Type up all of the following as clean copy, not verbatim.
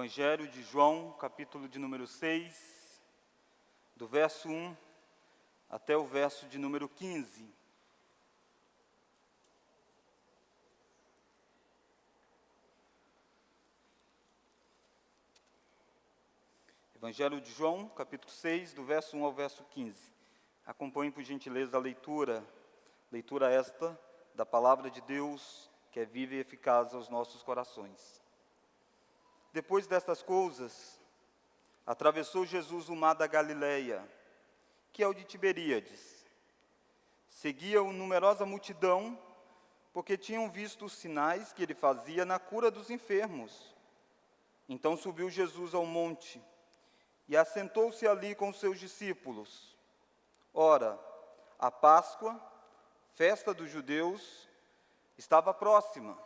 Evangelho de João, capítulo de número 6, do verso 1 até o verso de número 15. Evangelho de João, capítulo 6, do verso 1 ao verso 15. Acompanhe, por gentileza, a leitura esta da palavra de Deus, que é viva e eficaz aos nossos corações. Depois destas coisas, atravessou Jesus o mar da Galileia, que é o de Tiberíades. Seguia-o numerosa multidão, porque tinham visto os sinais que ele fazia na cura dos enfermos. Então subiu Jesus ao monte, e assentou-se ali com os seus discípulos. Ora, a Páscoa, festa dos judeus, estava próxima.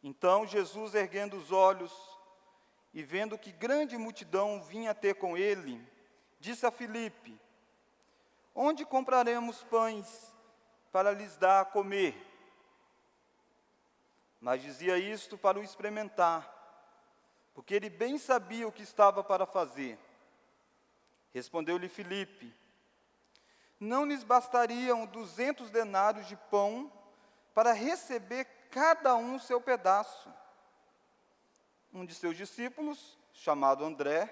Então Jesus, erguendo os olhos e vendo que grande multidão vinha ter com ele, disse a Filipe: onde compraremos pães para lhes dar a comer? Mas dizia isto para o experimentar, porque ele bem sabia o que estava para fazer. Respondeu-lhe Filipe: não lhes bastariam 200 denários de pão para receber cada um seu pedaço? Um de seus discípulos, chamado André,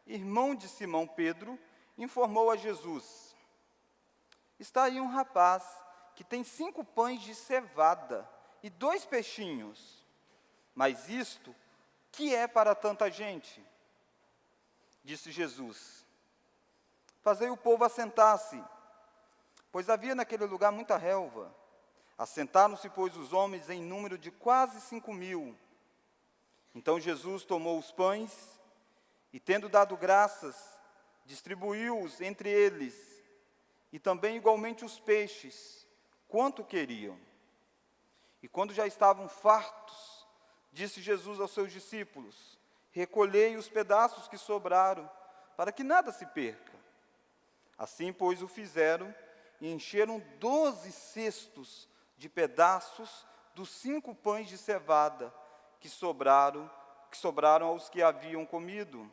irmão de Simão Pedro, informou a Jesus: está aí um rapaz que tem 5 pães de cevada e 2 peixinhos. Mas isto, que é para tanta gente? Disse Jesus: fazei o povo assentar-se, pois havia naquele lugar muita relva. Assentaram-se, pois, os homens em número de quase 5.000. Então Jesus tomou os pães e, tendo dado graças, distribuiu-os entre eles, e também igualmente os peixes, quanto queriam. E quando já estavam fartos, disse Jesus aos seus discípulos: recolhei os pedaços que sobraram, para que nada se perca. Assim, pois, o fizeram, e encheram 12 cestos de pedaços dos 5 pães de cevada que sobraram aos que haviam comido.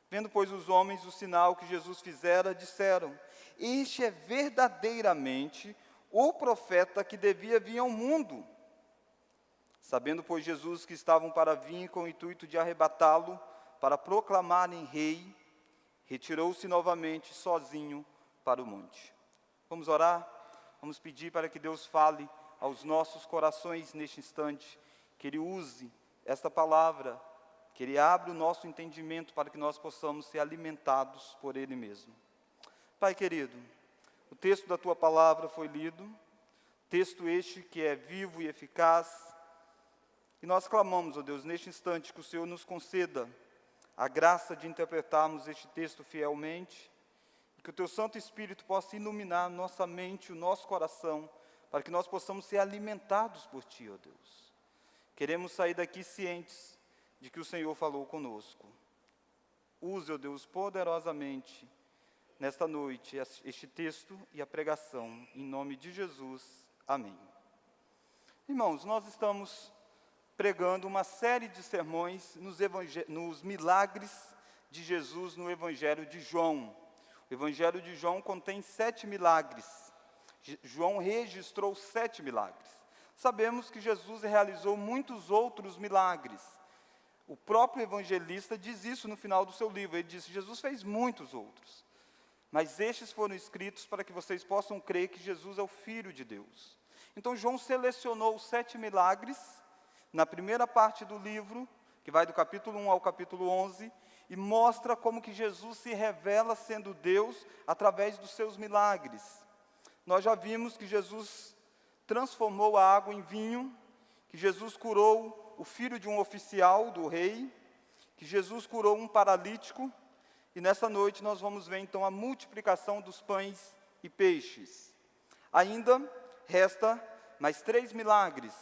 Vendo, pois, os homens o sinal que Jesus fizera, disseram: este é verdadeiramente o profeta que devia vir ao mundo. Sabendo, pois, Jesus que estavam para vir com o intuito de arrebatá-lo, para proclamarem rei, retirou-se novamente sozinho para o monte. Vamos orar? Vamos pedir para que Deus fale aos nossos corações neste instante, que Ele use esta palavra, que Ele abra o nosso entendimento para que nós possamos ser alimentados por Ele mesmo. Pai querido, o texto da Tua palavra foi lido, texto este que é vivo e eficaz, e nós clamamos, ó Deus, neste instante, que o Senhor nos conceda a graça de interpretarmos este texto fielmente, que o Teu Santo Espírito possa iluminar nossa mente, o nosso coração, para que nós possamos ser alimentados por Ti, ó Deus. Queremos sair daqui cientes de que o Senhor falou conosco. Use, ó Deus, poderosamente, nesta noite, este texto e a pregação, em nome de Jesus. Amém. Irmãos, nós estamos pregando uma série de sermões nos milagres de Jesus no Evangelho de João. O Evangelho de João contém 7 milagres. João registrou 7 milagres. Sabemos que Jesus realizou muitos outros milagres. O próprio evangelista diz isso no final do seu livro. Ele diz: Jesus fez muitos outros, mas estes foram escritos para que vocês possam crer que Jesus é o Filho de Deus. Então João selecionou os 7 milagres na primeira parte do livro, que vai do capítulo 1 ao capítulo 11, e mostra como que Jesus se revela sendo Deus através dos seus milagres. Nós já vimos que Jesus transformou a água em vinho, que Jesus curou o filho de um oficial do rei, que Jesus curou um paralítico, e nessa noite nós vamos ver então a multiplicação dos pães e peixes. Ainda resta mais 3 milagres.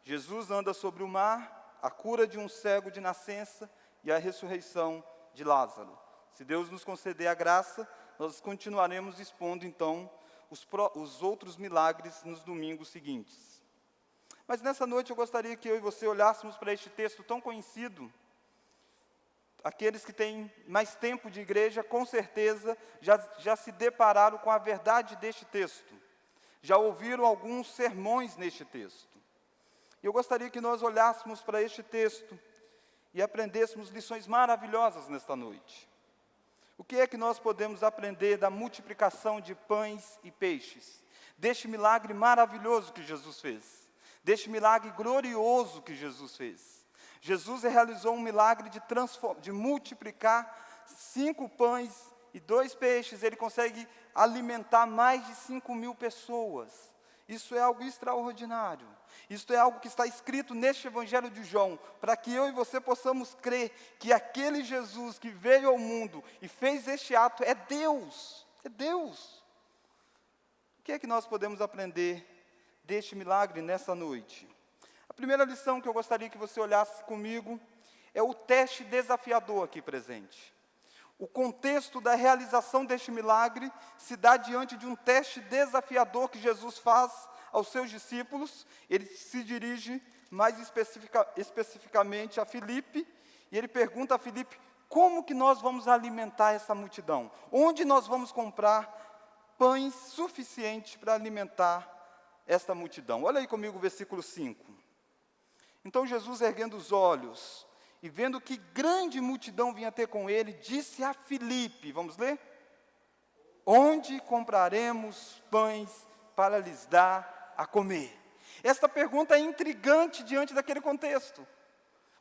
Jesus anda sobre o mar, a cura de um cego de nascença e a ressurreição de Lázaro. Se Deus nos conceder a graça, nós continuaremos expondo então os outros milagres nos domingos seguintes. Mas nessa noite eu gostaria que eu e você olhássemos para este texto tão conhecido. Aqueles que têm mais tempo de igreja, com certeza, já se depararam com a verdade deste texto. Já ouviram alguns sermões neste texto. E eu gostaria que nós olhássemos para este texto e aprendêssemos lições maravilhosas nesta noite. O que é que nós podemos aprender da multiplicação de pães e peixes? Deste milagre maravilhoso que Jesus fez. Deste milagre glorioso que Jesus fez. Jesus realizou um milagre de multiplicar 5 pães e 2 peixes. Ele consegue alimentar mais de 5.000 pessoas. Isso é algo extraordinário. Isso é algo que está escrito neste Evangelho de João, para que eu e você possamos crer que aquele Jesus que veio ao mundo e fez este ato é Deus. É Deus. O que é que nós podemos aprender deste milagre nessa noite? A primeira lição que eu gostaria que você olhasse comigo é o teste desafiador aqui presente. O contexto da realização deste milagre se dá diante de um teste desafiador que Jesus faz aos seus discípulos. Ele se dirige mais especificamente a Filipe, e ele pergunta a Filipe, como que nós vamos alimentar essa multidão? Onde nós vamos comprar pães suficientes para alimentar esta multidão? Olha aí comigo o versículo 5. Então Jesus, erguendo os olhos, e vendo que grande multidão vinha ter com ele, disse a Filipe, vamos ler? Onde compraremos pães para lhes dar a comer? Esta pergunta é intrigante diante daquele contexto.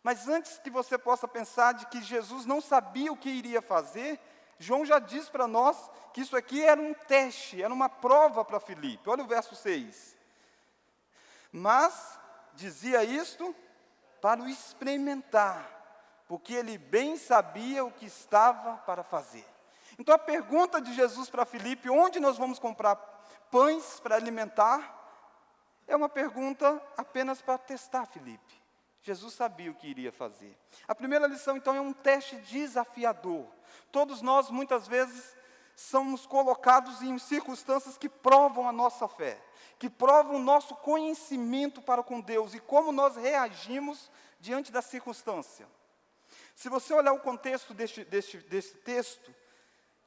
Mas antes que você possa pensar de que Jesus não sabia o que iria fazer, João já diz para nós que isso aqui era um teste, era uma prova para Filipe. Olha o verso 6. Mas dizia isto para o experimentar, porque ele bem sabia o que estava para fazer. Então a pergunta de Jesus para Filipe, onde nós vamos comprar pães para alimentar, é uma pergunta apenas para testar Filipe. Jesus sabia o que iria fazer. A primeira lição, então, é um teste desafiador. Todos nós, muitas vezes, somos colocados em circunstâncias que provam a nossa fé, que provam o nosso conhecimento para com Deus e como nós reagimos diante da circunstância. Se você olhar o contexto desse texto,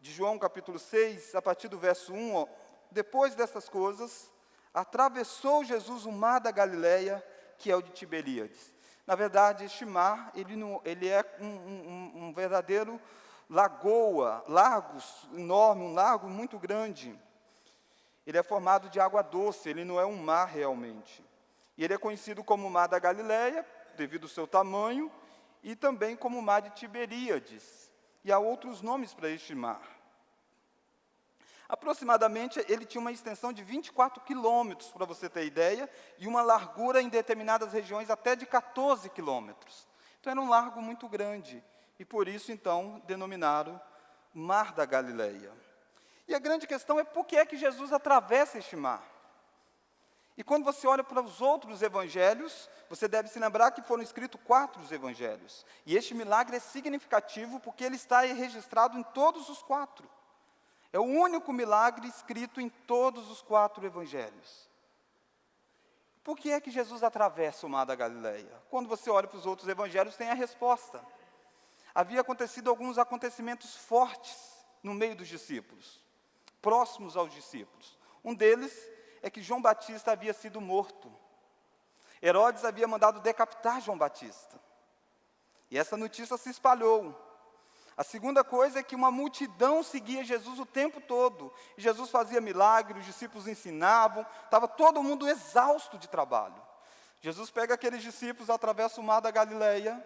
de João capítulo 6, a partir do verso 1, depois dessas coisas, atravessou Jesus o mar da Galileia, que é o de Tiberíades. Na verdade, este mar, ele é um verdadeiro lagos enorme, um lago muito grande. Ele é formado de água doce, ele não é um mar realmente. E ele é conhecido como Mar da Galileia, devido ao seu tamanho, e também como Mar de Tiberíades. E há outros nomes para este mar. Aproximadamente, ele tinha uma extensão de 24 quilômetros, para você ter ideia, e uma largura em determinadas regiões até de 14 quilômetros. Então, era um largo muito grande, e por isso, então, denominaram Mar da Galileia. E a grande questão é por que é que Jesus atravessa este mar? E quando você olha para os outros evangelhos, você deve se lembrar que foram escritos 4 evangelhos. E este milagre é significativo porque ele está registrado em todos os 4. É o único milagre escrito em todos os 4 evangelhos. Por que é que Jesus atravessa o mar da Galileia? Quando você olha para os outros evangelhos, tem a resposta. Havia acontecido alguns acontecimentos fortes no meio dos discípulos, próximos aos discípulos. Um deles é que João Batista havia sido morto. Herodes havia mandado decapitar João Batista. E essa notícia se espalhou. A segunda coisa é que uma multidão seguia Jesus o tempo todo. E Jesus fazia milagres, os discípulos ensinavam, estava todo mundo exausto de trabalho. Jesus pega aqueles discípulos, atravessa o mar da Galileia,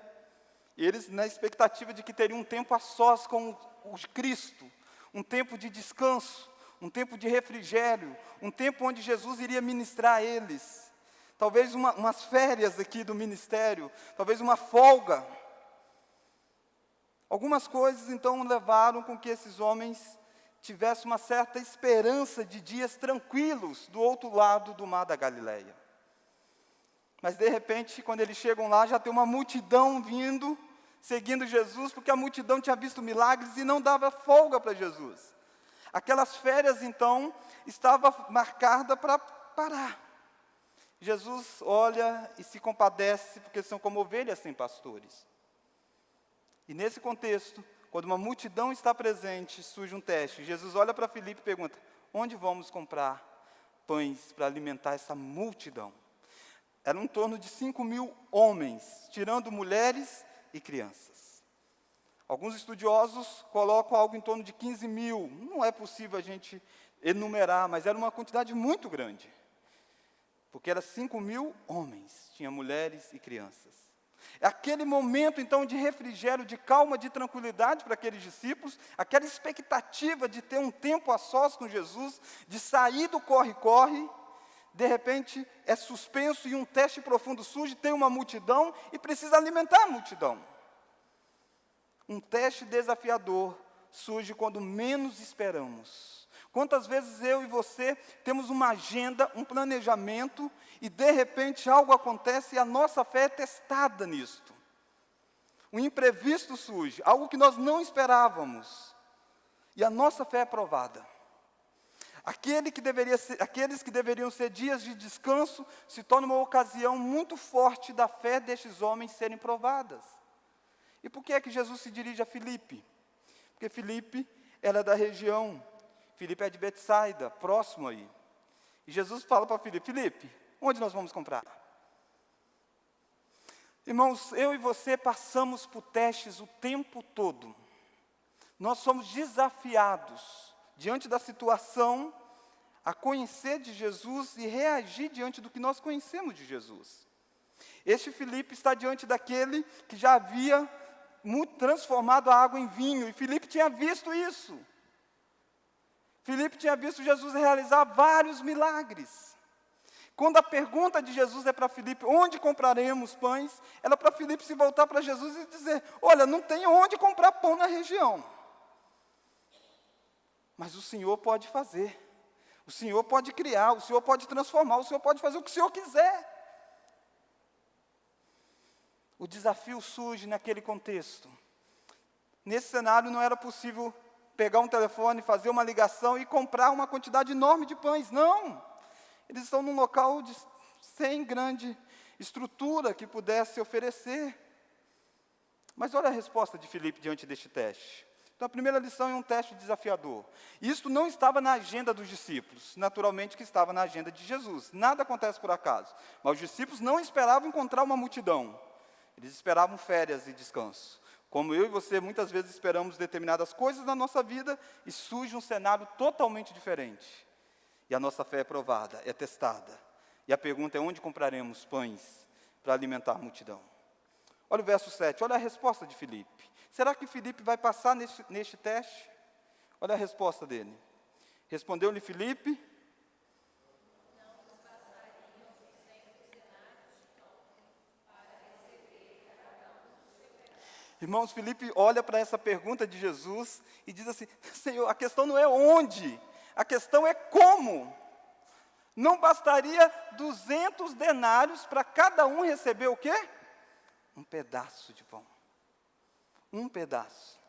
e eles na expectativa de que teriam um tempo a sós com o Cristo, um tempo de descanso, um tempo de refrigério, um tempo onde Jesus iria ministrar a eles. Talvez umas férias aqui do ministério, talvez uma folga. Algumas coisas, então, levaram com que esses homens tivessem uma certa esperança de dias tranquilos do outro lado do mar da Galileia. Mas, de repente, quando eles chegam lá, já tem uma multidão vindo, seguindo Jesus, porque a multidão tinha visto milagres e não dava folga para Jesus. Aquelas férias, então, estava marcada para parar. Jesus olha e se compadece, porque são como ovelhas sem pastores. E nesse contexto, quando uma multidão está presente, surge um teste. Jesus olha para Filipe e pergunta: onde vamos comprar pães para alimentar essa multidão? Eram em torno de 5.000 homens, tirando mulheres e crianças. Alguns estudiosos colocam algo em torno de 15.000. Não é possível a gente enumerar, mas era uma quantidade muito grande. Porque eram 5.000 homens, tinha mulheres e crianças. É aquele momento, então, de refrigério, de calma, de tranquilidade para aqueles discípulos, aquela expectativa de ter um tempo a sós com Jesus, de sair do corre-corre, de repente é suspenso e um teste profundo surge, tem uma multidão e precisa alimentar a multidão. Um teste desafiador surge quando menos esperamos. Quantas vezes eu e você temos uma agenda, um planejamento, e de repente algo acontece e a nossa fé é testada nisto. Um imprevisto surge, algo que nós não esperávamos, e a nossa fé é provada. Aqueles que deveriam ser dias de descanso, se torna uma ocasião muito forte da fé destes homens serem provadas. E por que é que Jesus se dirige a Filipe? Porque Filipe era da região, Filipe é de Betsaida, próximo aí. E Jesus fala para Filipe: Filipe, onde nós vamos comprar? Irmãos, eu e você passamos por testes o tempo todo. Nós somos desafiados, diante da situação, a conhecer de Jesus e reagir diante do que nós conhecemos de Jesus. Este Filipe está diante daquele que já havia transformado a água em vinho, e Filipe tinha visto isso. Filipe tinha visto Jesus realizar vários milagres. Quando a pergunta de Jesus é para Filipe: onde compraremos pães? Era para Filipe se voltar para Jesus e dizer: olha, não tem onde comprar pão na região. Mas o Senhor pode fazer. O Senhor pode criar, o Senhor pode transformar, o Senhor pode fazer o que o Senhor quiser. O desafio surge naquele contexto. Nesse cenário não era possível pegar um telefone, fazer uma ligação e comprar uma quantidade enorme de pães. Não! Eles estão num local sem grande estrutura que pudesse oferecer. Mas olha a resposta de Filipe diante deste teste. Então, a primeira lição é um teste desafiador. Isto não estava na agenda dos discípulos, naturalmente que estava na agenda de Jesus. Nada acontece por acaso. Mas os discípulos não esperavam encontrar uma multidão. Eles esperavam férias e descanso. Como eu e você muitas vezes esperamos determinadas coisas na nossa vida e surge um cenário totalmente diferente. E a nossa fé é provada, é testada. E a pergunta é: onde compraremos pães para alimentar a multidão? Olha o verso 7, olha a resposta de Filipe. Será que Filipe vai passar neste teste? Olha a resposta dele. Respondeu-lhe Filipe: irmãos, Filipe olha para essa pergunta de Jesus e diz assim: Senhor, a questão não é onde, a questão é como. Não bastaria 200 denários para cada um receber o quê? Um pedaço de pão. Um pedaço.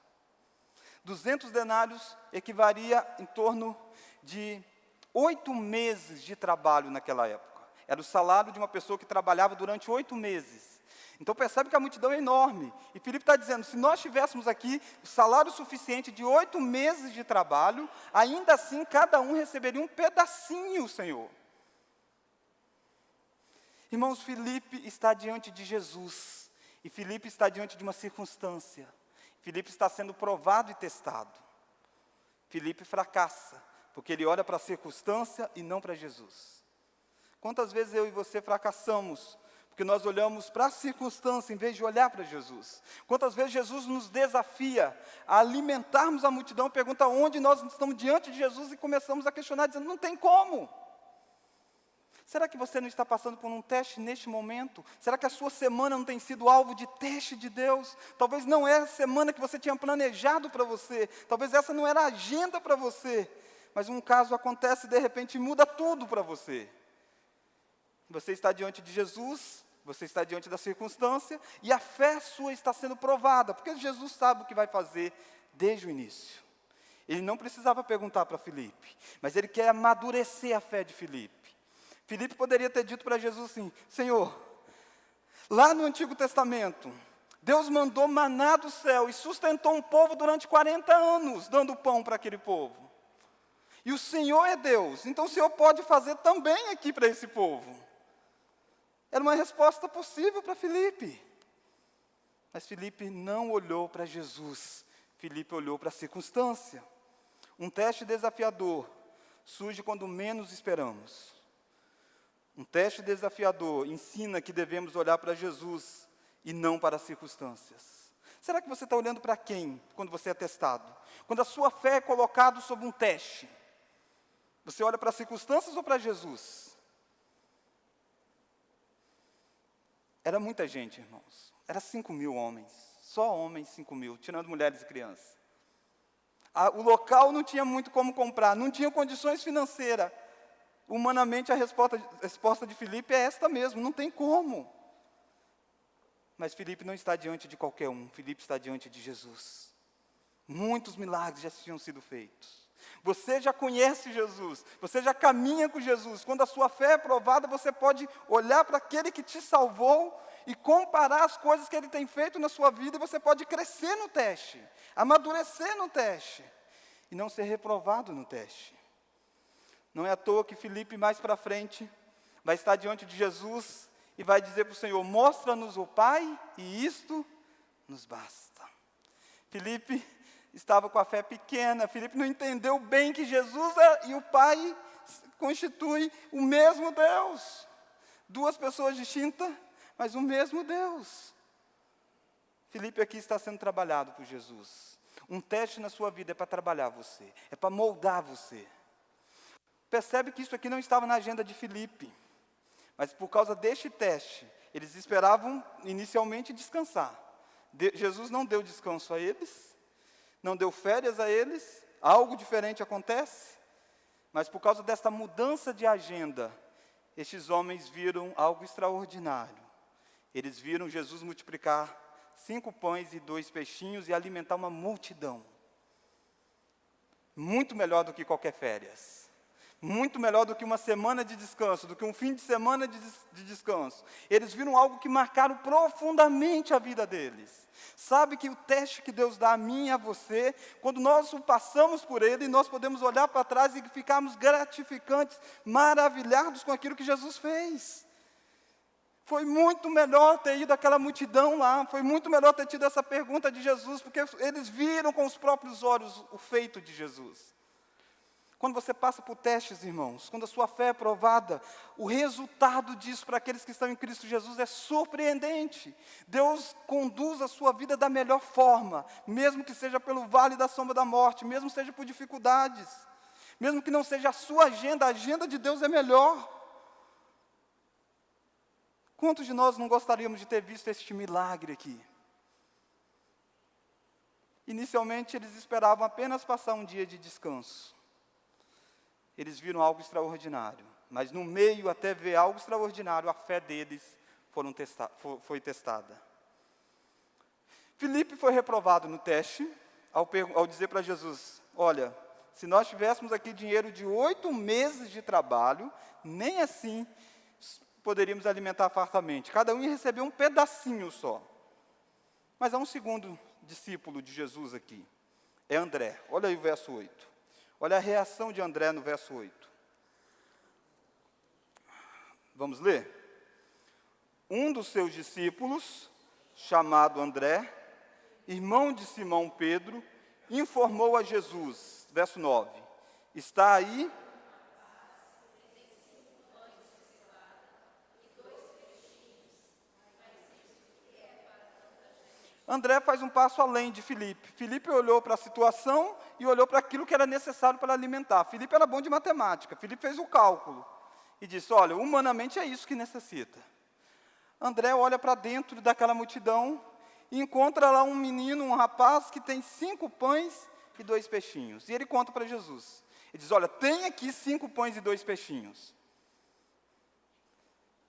200 denários equivalia em torno de 8 meses de trabalho naquela época. Era o salário de uma pessoa que trabalhava durante 8 meses. Então percebe que a multidão é enorme. E Filipe está dizendo: se nós tivéssemos aqui o salário suficiente de 8 meses de trabalho, ainda assim cada um receberia um pedacinho, Senhor. Irmãos, Filipe está diante de Jesus. E Filipe está diante de uma circunstância. Filipe está sendo provado e testado. Filipe fracassa, porque ele olha para a circunstância e não para Jesus. Quantas vezes eu e você fracassamos porque nós olhamos para a circunstância em vez de olhar para Jesus? Quantas vezes Jesus nos desafia a alimentarmos a multidão, pergunta onde nós estamos diante de Jesus e começamos a questionar, dizendo: não tem como. Será que você não está passando por um teste neste momento? Será que a sua semana não tem sido alvo de teste de Deus? Talvez não é a semana que você tinha planejado para você. Talvez essa não era a agenda para você. Mas um caso acontece e de repente muda tudo para você. Você está diante de Jesus, você está diante da circunstância, e a fé sua está sendo provada, porque Jesus sabe o que vai fazer desde o início. Ele não precisava perguntar para Filipe, mas ele quer amadurecer a fé de Filipe. Filipe poderia ter dito para Jesus assim: Senhor, lá no Antigo Testamento, Deus mandou maná do céu e sustentou um povo durante 40 anos, dando pão para aquele povo. E o Senhor é Deus, então o Senhor pode fazer também aqui para esse povo. Era uma resposta possível para Filipe. Mas Filipe não olhou para Jesus, Filipe olhou para a circunstância. Um teste desafiador surge quando menos esperamos. Um teste desafiador ensina que devemos olhar para Jesus e não para as circunstâncias. Será que você está olhando para quem quando você é testado? Quando a sua fé é colocada sob um teste, você olha para as circunstâncias ou para Jesus? Era muita gente, irmãos. Era 5.000 homens. Só homens 5.000, tirando mulheres e crianças. O local não tinha muito como comprar, não tinha condições financeiras. Humanamente, a resposta de Filipe é esta mesmo, não tem como. Mas Filipe não está diante de qualquer um, Filipe está diante de Jesus. Muitos milagres já tinham sido feitos. Você já conhece Jesus, você já caminha com Jesus. Quando a sua fé é provada, você pode olhar para aquele que te salvou e comparar as coisas que ele tem feito na sua vida, e você pode crescer no teste, amadurecer no teste, e não ser reprovado no teste. Não é à toa que Filipe, mais para frente, vai estar diante de Jesus e vai dizer para o Senhor: mostra-nos o Pai, e isto nos basta. Filipe estava com a fé pequena, Filipe não entendeu bem que Jesus e o Pai constituem o mesmo Deus. Duas pessoas distintas, mas o mesmo Deus. Filipe aqui está sendo trabalhado por Jesus. Um teste na sua vida é para trabalhar você, é para moldar você. Percebe que isso aqui não estava na agenda de Filipe, mas por causa deste teste, eles esperavam inicialmente descansar. Jesus não deu descanso a eles, não deu férias a eles, algo diferente acontece, mas por causa desta mudança de agenda, estes homens viram algo extraordinário. Eles viram Jesus multiplicar 5 pães e 2 peixinhos e alimentar uma multidão. Muito melhor do que qualquer férias. Muito melhor do que uma semana de descanso, do que um fim de semana de descanso. Eles viram algo que marcaram profundamente a vida deles. Sabe que o teste que Deus dá a mim e a você, quando nós o passamos por ele, nós podemos olhar para trás e ficarmos gratificantes, maravilhados com aquilo que Jesus fez. Foi muito melhor ter ido àquela multidão lá, foi muito melhor ter tido essa pergunta de Jesus, porque eles viram com os próprios olhos o feito de Jesus. Quando você passa por testes, irmãos, quando a sua fé é provada, o resultado disso para aqueles que estão em Cristo Jesus é surpreendente. Deus conduz a sua vida da melhor forma, mesmo que seja pelo vale da sombra da morte, mesmo que seja por dificuldades, mesmo que não seja a sua agenda, a agenda de Deus é melhor. Quantos de nós não gostaríamos de ter visto este milagre aqui? Inicialmente, eles esperavam apenas passar um dia de descanso. Eles viram algo extraordinário, mas no meio até ver algo extraordinário, a fé deles foi testada. Filipe foi reprovado no teste, ao dizer para Jesus: olha, se nós tivéssemos aqui dinheiro de 8 meses de trabalho, nem assim poderíamos alimentar fartamente. Cada um ia receber um pedacinho só. Mas há um segundo discípulo de Jesus aqui, é André. Olha aí o verso 8. Olha a reação de André no verso 8. Vamos ler? Um dos seus discípulos, chamado André, irmão de Simão Pedro, informou a Jesus, verso 9, está aí André faz um passo além de Filipe. Filipe olhou para a situação e olhou para aquilo que era necessário para alimentar. Filipe era bom de matemática, Filipe fez o cálculo e disse: olha, humanamente é isso que necessita. André olha para dentro daquela multidão e encontra lá um menino, um rapaz que tem 5 pães e 2 peixinhos. E ele conta para Jesus. Ele diz: olha, tem aqui 5 pães e 2 peixinhos.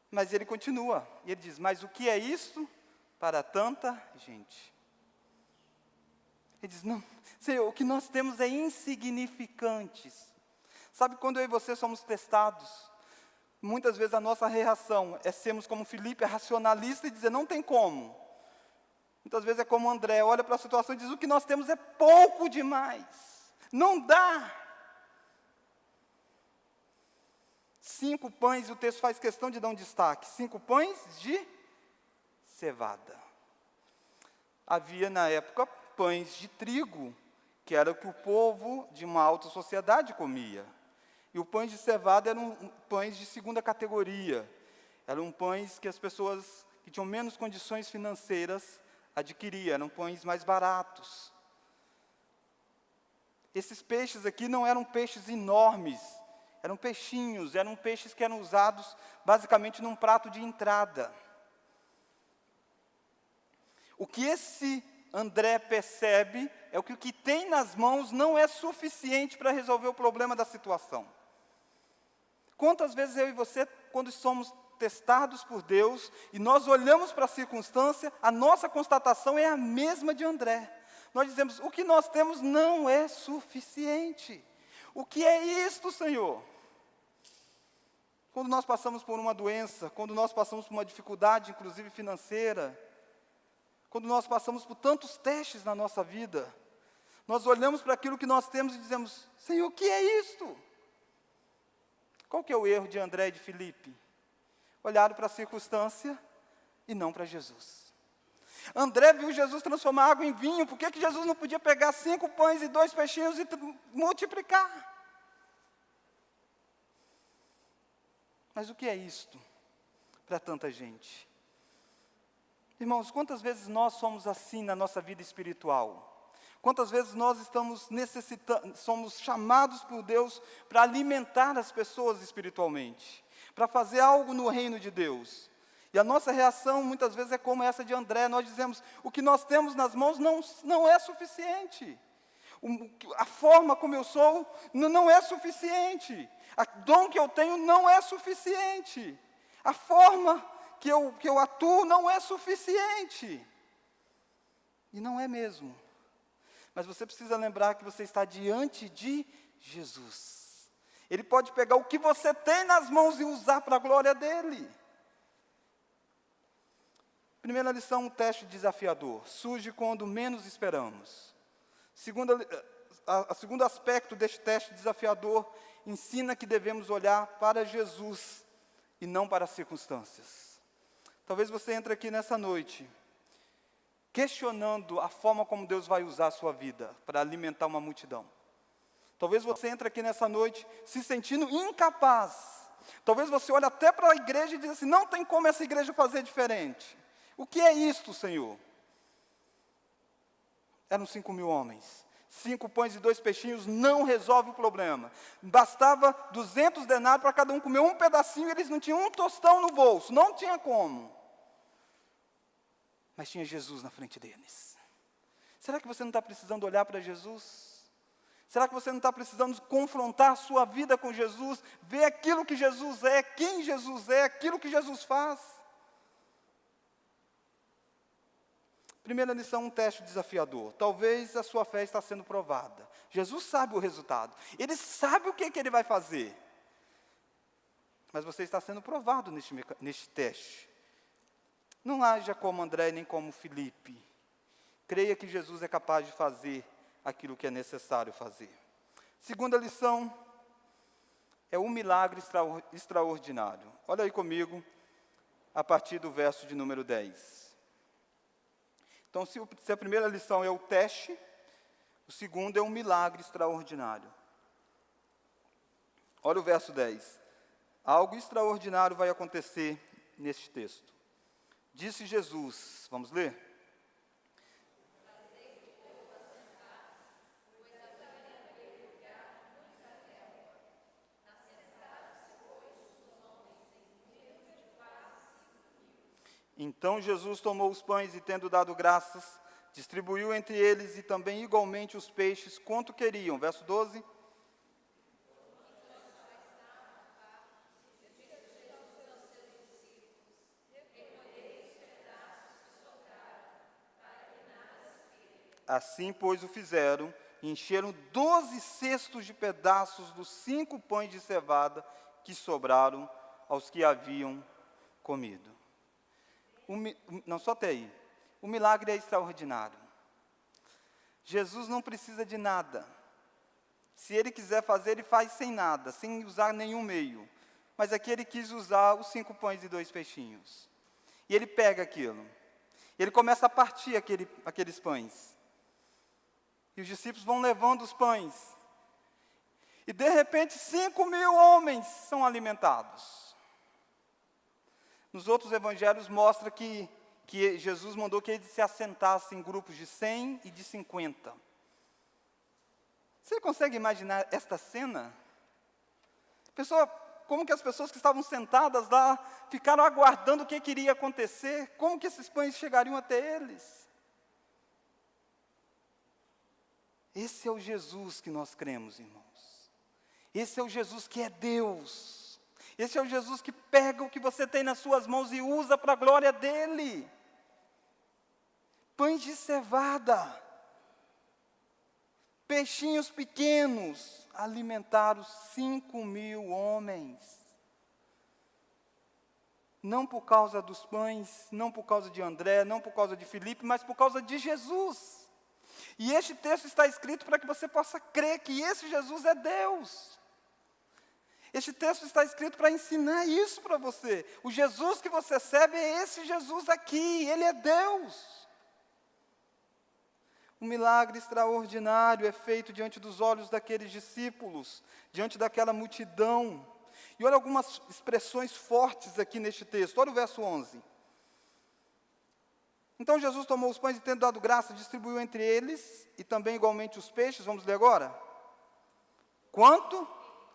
Mas ele continua, e ele diz: mas o que é isto para tanta gente? Ele diz: não, Senhor, o que nós temos é insignificantes. Sabe quando eu e você somos testados? muitas vezes a nossa reação é sermos como Filipe, é racionalista e dizer, não tem como. Muitas vezes é como André, olha para a situação e diz, o que nós temos é pouco demais, não dá. 5 pães, e o texto faz questão de dar um destaque, 5 pães de cevada. Havia na época pães de trigo, que era o que o povo de uma alta sociedade comia. E o pães de cevada eram pães de segunda categoria. Eram pães que as pessoas que tinham menos condições financeiras adquiriam, eram pães mais baratos. Esses peixes aqui não eram peixes enormes, eram peixinhos, eram peixes que eram usados basicamente num prato de entrada. O que esse André percebe é que o que tem nas mãos não é suficiente para resolver o problema da situação. Quantas vezes eu e você, quando somos testados por Deus, e nós olhamos para a circunstância, a nossa constatação é a mesma de André. Nós dizemos, o que nós temos não é suficiente. O que é isto, Senhor? Quando nós passamos por uma doença, quando nós passamos por uma dificuldade, inclusive financeira, quando nós passamos por tantos testes na nossa vida, nós olhamos para aquilo que nós temos e dizemos, Senhor, o que é isto? Qual que é o erro de André e de Filipe? Olharam para a circunstância e não para Jesus. André viu Jesus transformar água em vinho, por que Jesus não podia pegar 5 pães e 2 peixinhos e multiplicar? Mas o que é isto para tanta gente? Irmãos, quantas vezes nós somos assim na nossa vida espiritual? Quantas vezes nós somos chamados por Deus para alimentar as pessoas espiritualmente, para fazer algo no reino de Deus. E a nossa reação muitas vezes é como essa de André, nós dizemos, o que nós temos nas mãos não é suficiente. A forma como eu sou não é suficiente. O dom que eu tenho não é suficiente. A forma que eu atuo não é suficiente. E não é mesmo. Mas você precisa lembrar que você está diante de Jesus. Ele pode pegar o que você tem nas mãos e usar para a glória dele. Primeira lição, um teste desafiador. Surge quando menos esperamos. O segundo aspecto deste teste desafiador ensina que devemos olhar para Jesus e não para as circunstâncias. Talvez você entre aqui nessa noite questionando a forma como Deus vai usar a sua vida para alimentar uma multidão. Talvez você entre aqui nessa noite se sentindo incapaz. Talvez você olhe até para a igreja e diz assim, não tem como essa igreja fazer diferente. O que é isto, Senhor? Eram 5.000 homens. 5 pães e 2 peixinhos não resolve o problema. Bastava 200 denários para cada um comer um pedacinho, eles não tinham um tostão no bolso, não tinha como. Mas tinha Jesus na frente deles. Será que você não está precisando olhar para Jesus? Será que você não está precisando confrontar a sua vida com Jesus? Ver aquilo que Jesus é, quem Jesus é, aquilo que Jesus faz? Primeira lição, um teste desafiador. Talvez a sua fé está sendo provada. Jesus sabe o resultado. Ele sabe o que ele vai fazer. Mas você está sendo provado neste teste. Não haja como André nem como Filipe. Creia que Jesus é capaz de fazer aquilo que é necessário fazer. Segunda lição é um milagre extraordinário. Olha aí comigo, a partir do verso de número 10. Então, se a primeira lição é o teste, o segundo é um milagre extraordinário. Olha o verso 10. Algo extraordinário vai acontecer neste texto. Disse Jesus, vamos ler? Então Jesus tomou os pães e, tendo dado graças, distribuiu entre eles e também igualmente os peixes, quanto queriam. Verso 12. Assim, pois, o fizeram, e encheram 12 cestos de pedaços dos 5 pães de cevada que sobraram aos que haviam comido. Não, só até aí. O milagre é extraordinário. Jesus não precisa de nada. Se ele quiser fazer, ele faz sem nada, sem usar nenhum meio. Mas aqui ele quis usar os 5 pães e 2 peixinhos. E ele pega aquilo. E ele começa a partir aqueles pães. E os discípulos vão levando os pães. E de repente 5.000 homens são alimentados. Nos outros evangelhos mostra que Jesus mandou que eles se assentassem em grupos de 100 e de 50. Você consegue imaginar esta cena? Como que as pessoas que estavam sentadas lá ficaram aguardando o que iria acontecer? Como que esses pães chegariam até eles? Esse é o Jesus que nós cremos, irmãos. Esse é o Jesus que é Deus. Esse é o Jesus que pega o que você tem nas suas mãos e usa para a glória dEle. Pães de cevada, peixinhos pequenos, alimentaram 5.000 homens. Não por causa dos pães, não por causa de André, não por causa de Filipe, mas por causa de Jesus. E este texto está escrito para que você possa crer que esse Jesus é Deus. Este texto está escrito para ensinar isso para você. O Jesus que você serve é esse Jesus aqui, Ele é Deus. Um milagre extraordinário é feito diante dos olhos daqueles discípulos, diante daquela multidão. E olha algumas expressões fortes aqui neste texto. Olha o verso 11. Então Jesus tomou os pães e, tendo dado graça, distribuiu entre eles, e também igualmente os peixes. Vamos ler agora? Quanto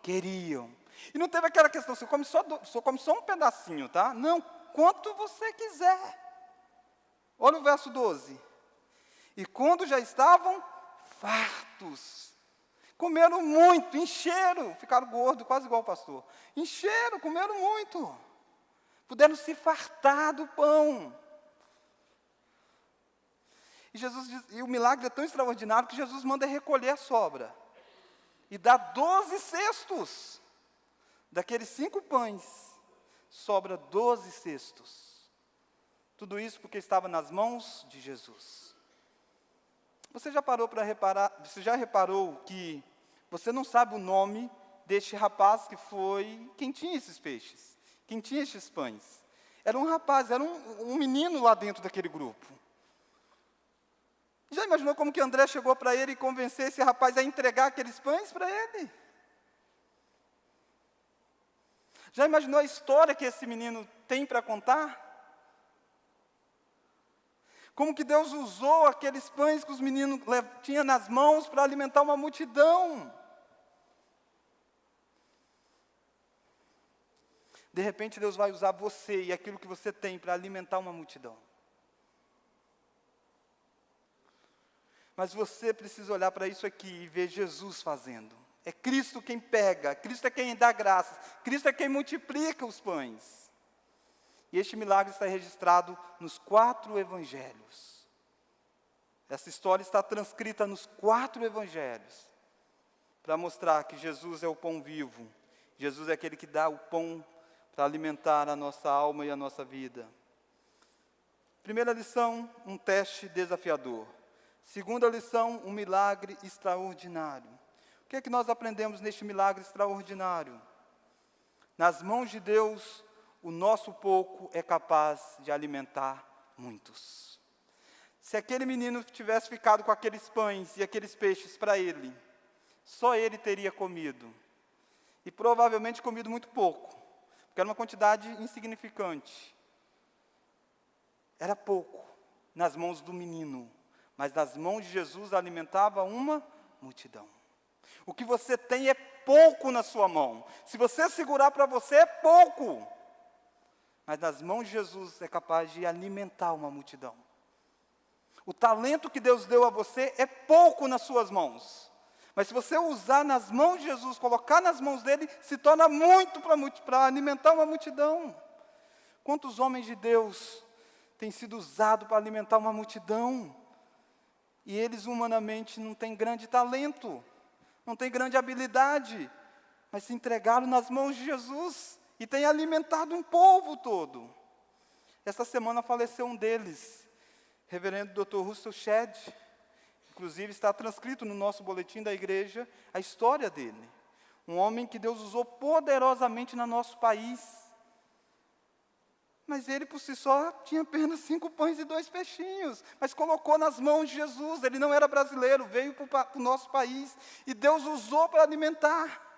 queriam. E não teve aquela questão, você come só um pedacinho, tá? Não, quanto você quiser. Olha o verso 12. E quando já estavam fartos, comeram muito, encheram, ficaram gordos, quase igual o pastor. Encheram, comeram muito. Puderam se fartar do pão. E o milagre é tão extraordinário que Jesus manda recolher a sobra. E dá 12 cestos. Daqueles 5 pães, sobra 12 cestos. Tudo isso porque estava nas mãos de Jesus. Você já reparou que você não sabe o nome deste rapaz quem tinha esses peixes, quem tinha estes pães? Era um rapaz, era um menino lá dentro daquele grupo. Já imaginou como que André chegou para ele e convenceu esse rapaz a entregar aqueles pães para ele? Já imaginou a história que esse menino tem para contar? Como que Deus usou aqueles pães que os meninos tinham nas mãos para alimentar uma multidão? De repente Deus vai usar você e aquilo que você tem para alimentar uma multidão. Mas você precisa olhar para isso aqui e ver Jesus fazendo. É Cristo quem pega, Cristo é quem dá graças, Cristo é quem multiplica os pães. E este milagre está registrado nos 4 evangelhos. Essa história está transcrita nos 4 evangelhos, para mostrar que Jesus é o pão vivo, Jesus é aquele que dá o pão para alimentar a nossa alma e a nossa vida. Primeira lição, um teste desafiador. Segunda lição, um milagre extraordinário. O que é que nós aprendemos neste milagre extraordinário? Nas mãos de Deus, o nosso pouco é capaz de alimentar muitos. Se aquele menino tivesse ficado com aqueles pães e aqueles peixes para ele, só ele teria comido. E provavelmente comido muito pouco, porque era uma quantidade insignificante. Era pouco nas mãos do menino, mas nas mãos de Jesus alimentava uma multidão. O que você tem é pouco na sua mão. Se você segurar para você, é pouco. Mas nas mãos de Jesus é capaz de alimentar uma multidão. O talento que Deus deu a você é pouco nas suas mãos. Mas se você usar nas mãos de Jesus, colocar nas mãos dele, se torna muito para alimentar uma multidão. Quantos homens de Deus têm sido usados para alimentar uma multidão? E eles humanamente não têm grande talento, não têm grande habilidade, mas se entregaram nas mãos de Jesus e tem alimentado um povo todo. Esta semana faleceu um deles, reverendo Dr. Russell Shedd. Inclusive está transcrito no nosso boletim da igreja a história dele. Um homem que Deus usou poderosamente no nosso país. Mas ele por si só tinha apenas 5 pães e 2 peixinhos. Mas colocou nas mãos de Jesus. Ele não era brasileiro, veio para o nosso país. E Deus usou para alimentar.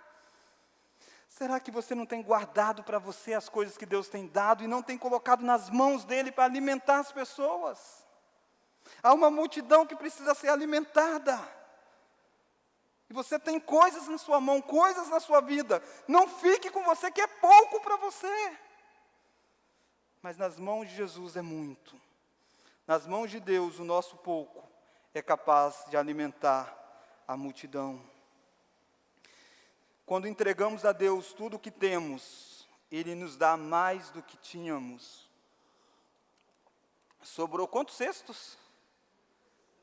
Será que você não tem guardado para você as coisas que Deus tem dado e não tem colocado nas mãos dele para alimentar as pessoas? Há uma multidão que precisa ser alimentada. E você tem coisas na sua mão, coisas na sua vida. Não fique com você que é pouco para você. Mas nas mãos de Jesus é muito. Nas mãos de Deus, o nosso pouco é capaz de alimentar a multidão. Quando entregamos a Deus tudo o que temos, Ele nos dá mais do que tínhamos. Sobrou quantos cestos?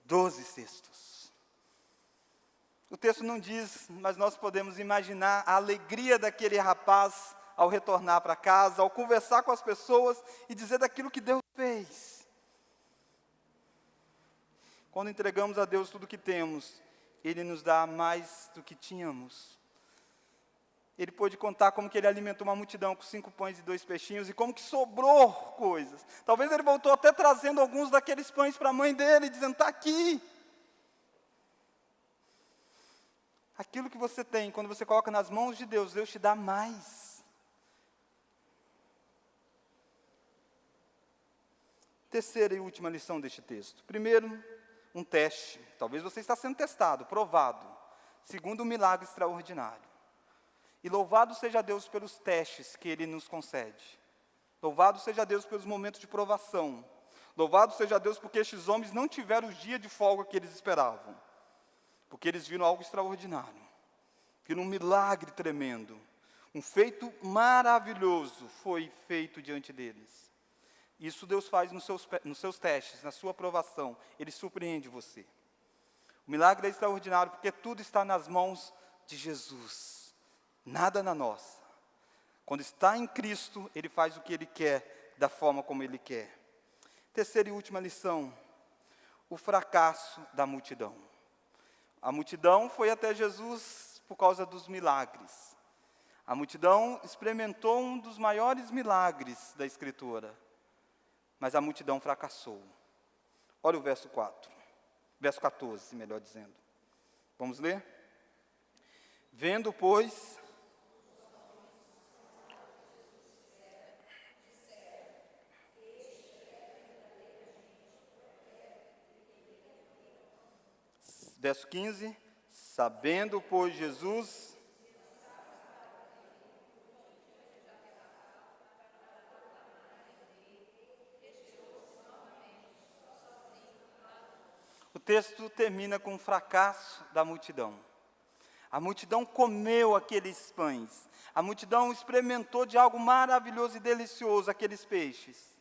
12 cestos. O texto não diz, mas nós podemos imaginar a alegria daquele rapaz ao retornar para casa, ao conversar com as pessoas e dizer daquilo que Deus fez. Quando entregamos a Deus tudo o que temos, Ele nos dá mais do que tínhamos. Ele pôde contar como que ele alimentou uma multidão com 5 pães e 2 peixinhos e como que sobrou coisas. Talvez ele voltou até trazendo alguns daqueles pães para a mãe dele, dizendo, está aqui. Aquilo que você tem, quando você coloca nas mãos de Deus, Deus te dá mais. Terceira e última lição deste texto. Primeiro, um teste. Talvez você está sendo testado, provado. Segundo, um milagre extraordinário. E louvado seja Deus pelos testes que Ele nos concede. Louvado seja Deus pelos momentos de provação. Louvado seja Deus porque estes homens não tiveram o dia de folga que eles esperavam. Porque eles viram algo extraordinário. Viram um milagre tremendo. Um feito maravilhoso foi feito diante deles. Isso Deus faz nos seus testes, na sua provação. Ele surpreende você. O milagre é extraordinário porque tudo está nas mãos de Jesus. Nada na nossa. Quando está em Cristo, Ele faz o que Ele quer, da forma como Ele quer. Terceira e última lição, o fracasso da multidão. A multidão foi até Jesus por causa dos milagres. A multidão experimentou um dos maiores milagres da Escritura, mas a multidão fracassou. Olha o verso 4, verso 14, melhor dizendo. Vamos ler? Vendo, pois, verso 15, sabendo, pois, Jesus, o texto termina com o fracasso da multidão. A multidão comeu aqueles pães, a multidão experimentou de algo maravilhoso e delicioso aqueles peixes.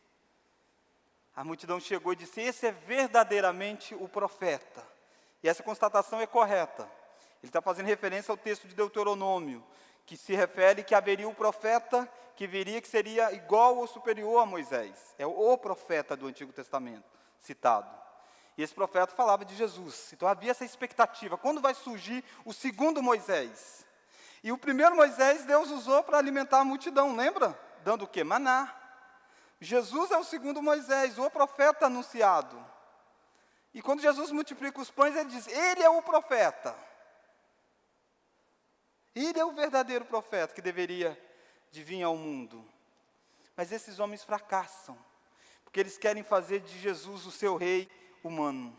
A multidão chegou e disse, esse é verdadeiramente o profeta. E essa constatação é correta. Ele está fazendo referência ao texto de Deuteronômio, que se refere que haveria um profeta que viria que seria igual ou superior a Moisés. É o profeta do Antigo Testamento citado. E esse profeta falava de Jesus. Então havia essa expectativa. Quando vai surgir o segundo Moisés? E o primeiro Moisés Deus usou para alimentar a multidão, lembra? Dando o quê? Maná. Jesus é o segundo Moisés, o profeta anunciado. E quando Jesus multiplica os pães, ele diz, ele é o profeta. Ele é o verdadeiro profeta que deveria de vir ao mundo. Mas esses homens fracassam, porque eles querem fazer de Jesus o seu rei humano.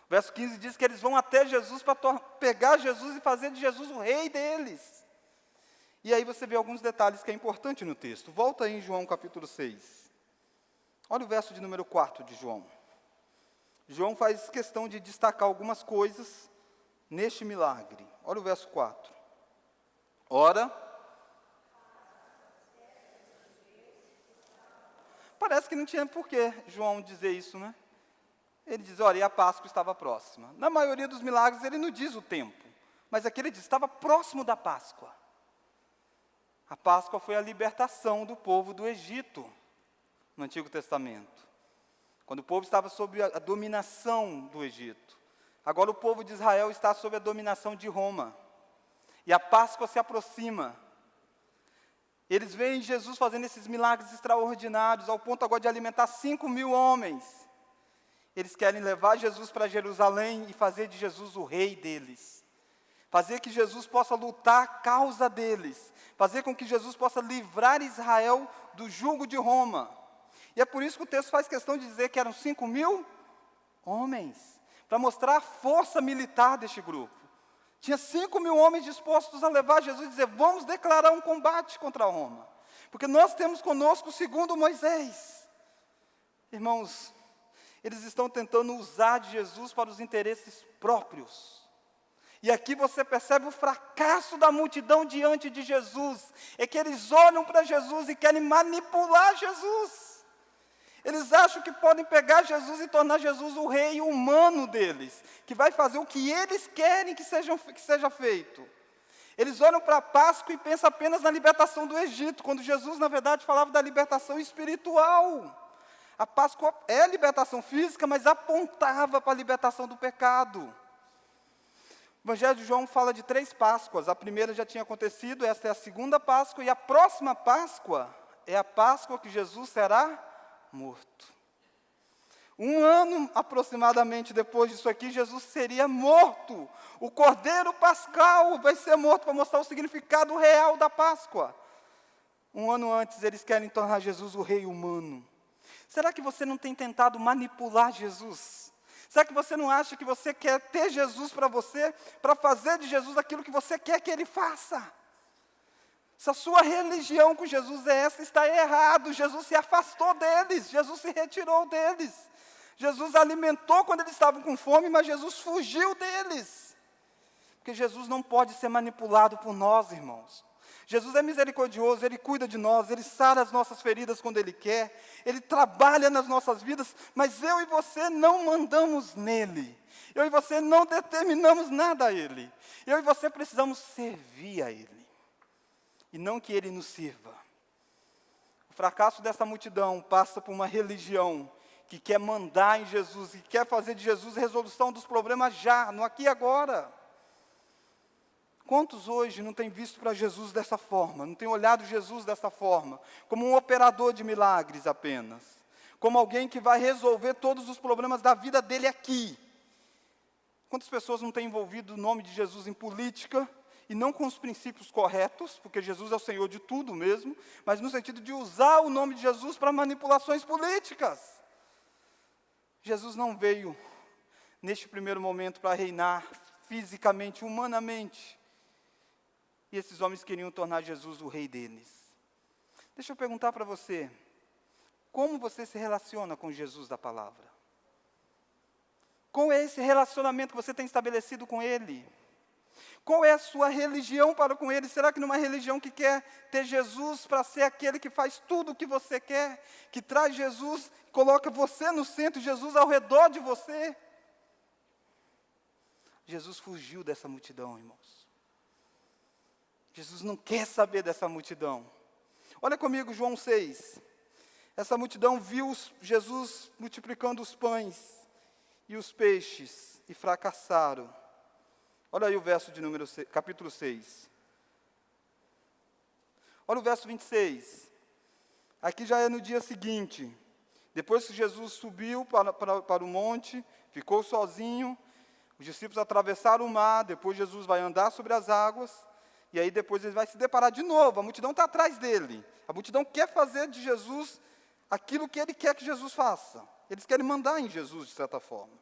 O verso 15 diz que eles vão até Jesus para pegar Jesus e fazer de Jesus o rei deles. E aí você vê alguns detalhes que é importante no texto. Volta aí em João capítulo 6. Olha o verso de número 4 de João. João faz questão de destacar algumas coisas neste milagre. Olha o verso 4. Ora, parece que não tinha por que João dizer isso, né? Ele diz, olha, e a Páscoa estava próxima. Na maioria dos milagres ele não diz o tempo, mas aqui ele diz, estava próximo da Páscoa. A Páscoa foi a libertação do povo do Egito, no Antigo Testamento. Quando o povo estava sob a dominação do Egito. Agora o povo de Israel está sob a dominação de Roma. E a Páscoa se aproxima. Eles veem Jesus fazendo esses milagres extraordinários, ao ponto agora de alimentar 5.000 homens. Eles querem levar Jesus para Jerusalém e fazer de Jesus o rei deles. Fazer que Jesus possa lutar a causa deles. Fazer com que Jesus possa livrar Israel do jugo de Roma. E é por isso que o texto faz questão de dizer que eram 5.000 homens. Para mostrar a força militar deste grupo. Tinha 5.000 homens dispostos a levar Jesus e dizer, vamos declarar um combate contra Roma. Porque nós temos conosco o segundo Moisés. Irmãos, eles estão tentando usar de Jesus para os interesses próprios. E aqui você percebe o fracasso da multidão diante de Jesus. É que eles olham para Jesus e querem manipular Jesus. Eles acham que podem pegar Jesus e tornar Jesus o rei humano deles, que vai fazer o que eles querem que seja feito. Eles olham para a Páscoa e pensam apenas na libertação do Egito, quando Jesus, na verdade, falava da libertação espiritual. A Páscoa é a libertação física, mas apontava para a libertação do pecado. O Evangelho de João fala de 3 Páscoas. A primeira já tinha acontecido, esta é a segunda Páscoa, e a próxima Páscoa é a Páscoa que Jesus será morto. 1 ano aproximadamente depois disso aqui, Jesus seria morto. O Cordeiro Pascal vai ser morto para mostrar o significado real da Páscoa. 1 ano antes, eles querem tornar Jesus o rei humano. Será que você não tem tentado manipular Jesus? Será que você não acha que você quer ter Jesus para você, para fazer de Jesus aquilo que você quer que Ele faça? Se a sua religião com Jesus é essa, está errado. Jesus se afastou deles, Jesus se retirou deles. Jesus alimentou quando eles estavam com fome, mas Jesus fugiu deles. Porque Jesus não pode ser manipulado por nós, irmãos. Jesus é misericordioso, Ele cuida de nós, Ele sara as nossas feridas quando Ele quer, Ele trabalha nas nossas vidas, mas eu e você não mandamos nele. Eu e você não determinamos nada a Ele. Eu e você precisamos servir a Ele. E não que Ele nos sirva. O fracasso dessa multidão passa por uma religião que quer mandar em Jesus, e quer fazer de Jesus a resolução dos problemas já, no aqui e agora. Quantos hoje não têm visto para Jesus dessa forma, não têm olhado Jesus dessa forma, como um operador de milagres apenas, como alguém que vai resolver todos os problemas da vida dele aqui? Quantas pessoas não têm envolvido o nome de Jesus em política, e não com os princípios corretos, porque Jesus é o Senhor de tudo mesmo, mas no sentido de usar o nome de Jesus para manipulações políticas. Jesus não veio, neste primeiro momento, para reinar fisicamente, humanamente. E esses homens queriam tornar Jesus o rei deles. Deixa eu perguntar para você, como você se relaciona com Jesus da palavra? Qual é esse relacionamento que você tem estabelecido com Ele? Qual é a sua religião para com Ele? Será que numa religião que quer ter Jesus para ser aquele que faz tudo o que você quer, que traz Jesus, coloca você no centro, Jesus ao redor de você? Jesus fugiu dessa multidão, irmãos. Jesus não quer saber dessa multidão. Olha comigo João 6. Essa multidão viu Jesus multiplicando os pães e os peixes e fracassaram. Olha aí o verso de capítulo 6. Olha o verso 26. Aqui já é no dia seguinte. Depois que Jesus subiu para o monte, ficou sozinho, os discípulos atravessaram o mar, depois Jesus vai andar sobre as águas, e aí depois ele vai se deparar de novo, a multidão está atrás dele. A multidão quer fazer de Jesus aquilo que ele quer que Jesus faça. Eles querem mandar em Jesus, de certa forma.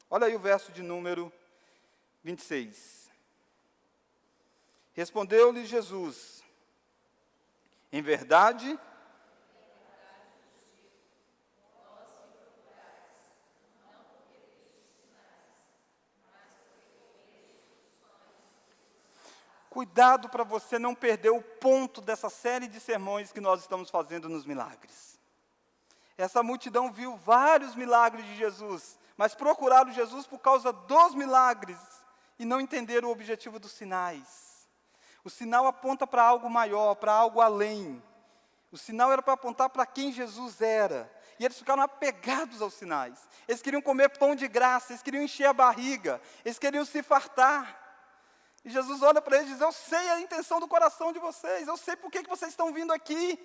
Olha aí o verso de número 26. Respondeu-lhe Jesus, em verdade, cuidado para você não perder o ponto dessa série de sermões que nós estamos fazendo nos milagres. Essa multidão viu vários milagres de Jesus, mas procuraram Jesus por causa dos milagres e não entenderam o objetivo dos sinais. O sinal aponta para algo maior, para algo além. O sinal era para apontar para quem Jesus era. E eles ficaram apegados aos sinais. Eles queriam comer pão de graça, eles queriam encher a barriga, eles queriam se fartar. E Jesus olha para eles e diz: eu sei a intenção do coração de vocês, eu sei por que vocês estão vindo aqui.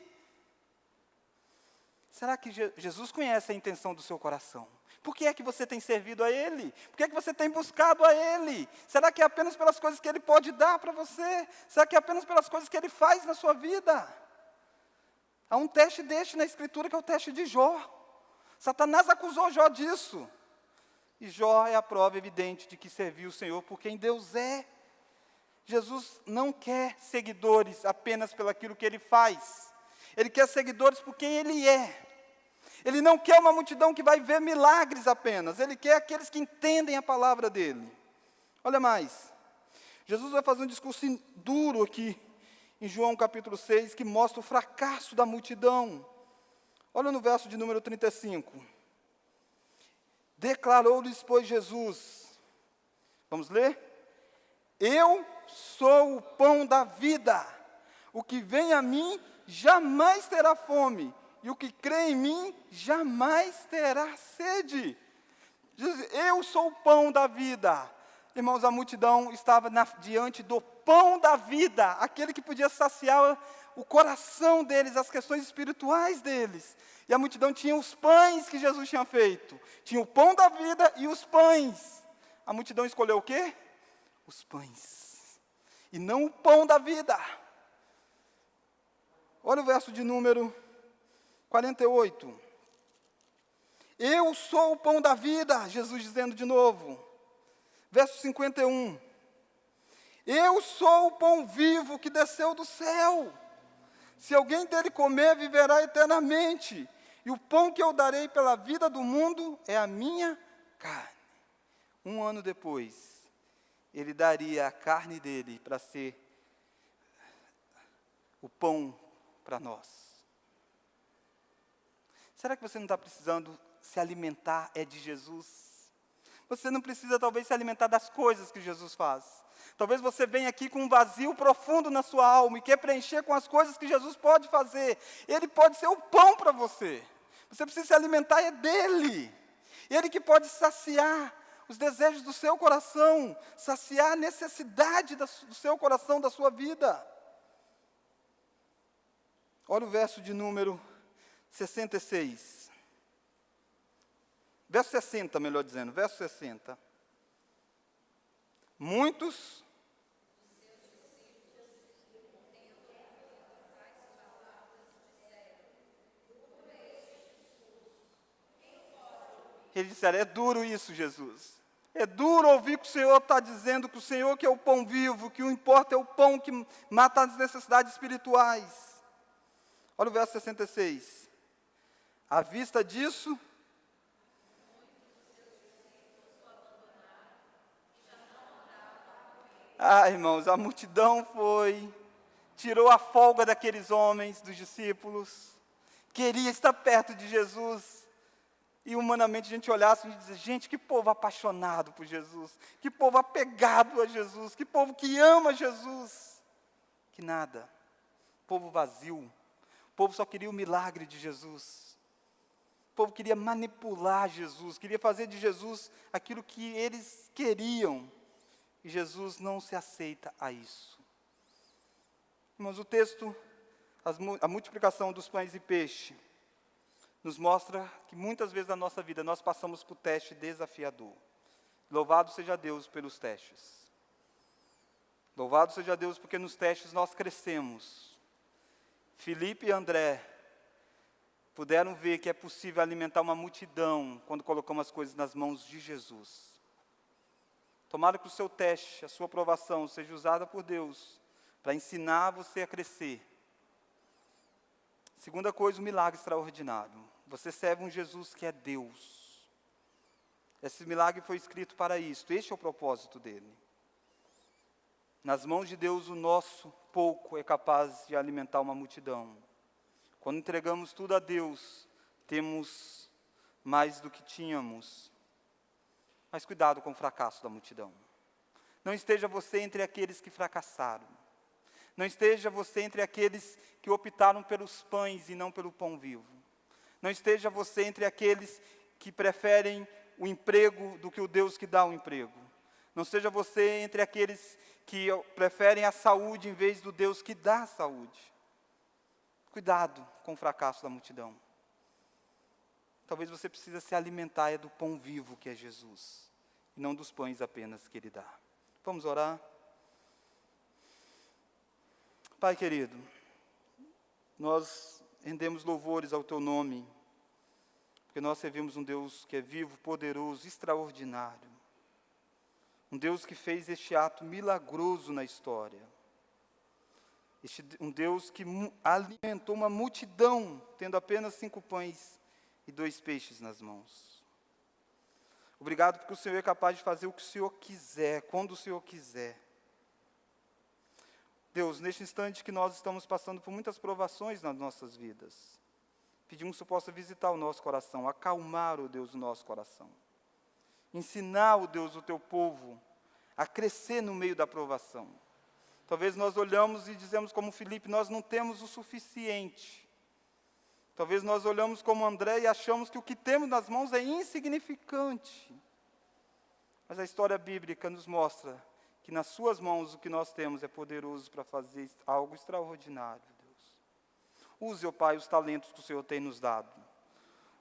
Será que Jesus conhece a intenção do seu coração? Por que é que você tem servido a Ele? Por que é que você tem buscado a Ele? Será que é apenas pelas coisas que Ele pode dar para você? Será que é apenas pelas coisas que Ele faz na sua vida? Há um teste deste na Escritura, que é o teste de Jó. Satanás acusou Jó disso. E Jó é a prova evidente de que serviu o Senhor por quem Deus é. Jesus não quer seguidores apenas pelo aquilo que Ele faz. Ele quer seguidores por quem Ele é. Ele não quer uma multidão que vai ver milagres apenas. Ele quer aqueles que entendem a palavra dEle. Olha mais. Jesus vai fazer um discurso duro aqui, em João capítulo 6, que mostra o fracasso da multidão. Olha no verso de número 35. Declarou-lhes, pois, Jesus. Vamos ler? Eu sou o pão da vida. O que vem a mim jamais terá fome. E o que crê em mim jamais terá sede. Diz: eu sou o pão da vida. Irmãos, a multidão estava diante do pão da vida, aquele que podia saciar o coração deles, as questões espirituais deles. E a multidão tinha os pães que Jesus tinha feito. Tinha o pão da vida e os pães. A multidão escolheu o quê? Os pães. E não o pão da vida. Olha o verso de número 48. Eu sou o pão da vida, Jesus dizendo de novo. Verso 51. Eu sou o pão vivo que desceu do céu. Se alguém dele comer, viverá eternamente. E o pão que eu darei pela vida do mundo é a minha carne. 1 ano depois, ele daria a carne dele para ser o pão para nós. Será que você não está precisando se alimentar de Jesus? Você não precisa talvez se alimentar das coisas que Jesus faz. Talvez você venha aqui com um vazio profundo na sua alma e quer preencher com as coisas que Jesus pode fazer. Ele pode ser o pão para você. Você precisa se alimentar dele. Ele que pode saciar os desejos do seu coração, saciar a necessidade do seu coração, da sua vida. Olha o verso de número 66. Verso 60, melhor dizendo, verso 60. Muitos eles disseram: é duro isso, Jesus. É duro ouvir que o Senhor está dizendo que o Senhor que é o pão vivo, que o importa é o pão que mata as necessidades espirituais. Olha o verso 66. À vista disso, irmãos, a multidão tirou a folga daqueles homens, dos discípulos, queria estar perto de Jesus, e humanamente a gente olhasse e dizia: gente, que povo apaixonado por Jesus, que povo apegado a Jesus, que povo que ama Jesus. Que nada, povo vazio, o povo só queria o milagre de Jesus. O povo queria manipular Jesus, queria fazer de Jesus aquilo que eles queriam. E Jesus não se aceita a isso. Irmãos, o texto, a multiplicação dos pães e peixe, nos mostra que muitas vezes na nossa vida nós passamos por teste desafiador. Louvado seja Deus pelos testes. Louvado seja Deus porque nos testes nós crescemos. Filipe e André puderam ver que é possível alimentar uma multidão quando colocamos as coisas nas mãos de Jesus. Tomara que o seu teste, a sua provação, seja usada por Deus para ensinar você a crescer. Segunda coisa, um milagre extraordinário. Você serve um Jesus que é Deus. Esse milagre foi escrito para isto. Este é o propósito dele. Nas mãos de Deus, o nosso pouco é capaz de alimentar uma multidão. Quando entregamos tudo a Deus, temos mais do que tínhamos. Mas cuidado com o fracasso da multidão. Não esteja você entre aqueles que fracassaram. Não esteja você entre aqueles que optaram pelos pães e não pelo pão vivo. Não esteja você entre aqueles que preferem o emprego do que o Deus que dá o emprego. Não seja você entre aqueles que preferem a saúde em vez do Deus que dá a saúde. Cuidado com o fracasso da multidão. Talvez você precise se alimentar do pão vivo que é Jesus, e não dos pães apenas que Ele dá. Vamos orar? Pai querido, nós rendemos louvores ao Teu nome, porque nós servimos um Deus que é vivo, poderoso, extraordinário. Um Deus que fez este ato milagroso na história. Um Deus que alimentou uma multidão, tendo apenas 5 pães e 2 peixes nas mãos. Obrigado porque o Senhor é capaz de fazer o que o Senhor quiser, quando o Senhor quiser. Deus, neste instante que nós estamos passando por muitas provações nas nossas vidas, pedimos que o Senhor possa visitar o nosso coração, acalmar, ó Deus, o nosso coração. Ensinar, ó Deus, o Teu povo a crescer no meio da provação. Talvez nós olhamos e dizemos como Filipe, nós não temos o suficiente. Talvez nós olhamos como André e achamos que o que temos nas mãos é insignificante. Mas a história bíblica nos mostra que nas suas mãos o que nós temos é poderoso para fazer algo extraordinário, Deus. Use, ó Pai, os talentos que o Senhor tem nos dado.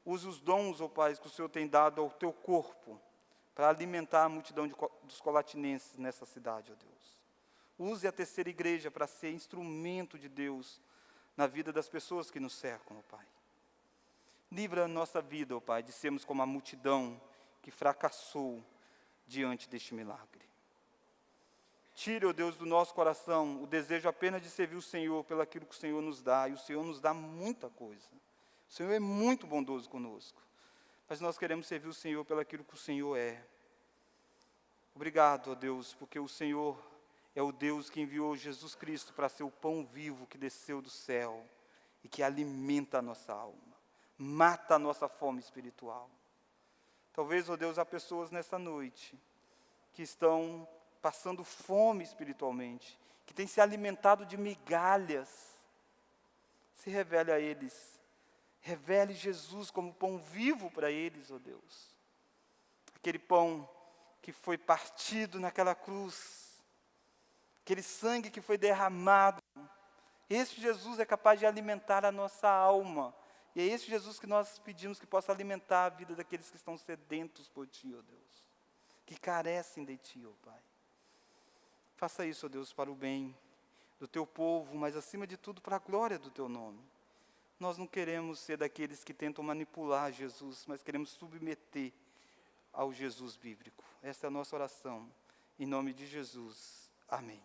Use os dons, ó Pai, que o Senhor tem dado ao Teu corpo, para alimentar a multidão dos colatinenses nessa cidade, ó Deus. Use a terceira igreja para ser instrumento de Deus na vida das pessoas que nos cercam, ó Pai. Livra a nossa vida, ó Pai, de sermos como a multidão que fracassou diante deste milagre. Tire, ó Deus, do nosso coração o desejo apenas de servir o Senhor pelo aquilo que o Senhor nos dá, e o Senhor nos dá muita coisa. O Senhor é muito bondoso conosco, mas nós queremos servir o Senhor pelo aquilo que o Senhor é. Obrigado, ó Deus, porque o Senhor é o Deus que enviou Jesus Cristo para ser o pão vivo que desceu do céu e que alimenta a nossa alma, mata a nossa fome espiritual. Talvez, ó Deus, há pessoas nessa noite que estão passando fome espiritualmente, que têm se alimentado de migalhas. Se revele a eles, revele Jesus como pão vivo para eles, ó Deus. Aquele pão que foi partido naquela cruz, aquele sangue que foi derramado. Esse Jesus é capaz de alimentar a nossa alma. E é esse Jesus que nós pedimos que possa alimentar a vida daqueles que estão sedentos por Ti, ó Deus. Que carecem de Ti, ó Pai. Faça isso, ó Deus, para o bem do Teu povo, mas acima de tudo para a glória do Teu nome. Nós não queremos ser daqueles que tentam manipular Jesus, mas queremos submeter ao Jesus bíblico. Essa é a nossa oração. Em nome de Jesus. Amém.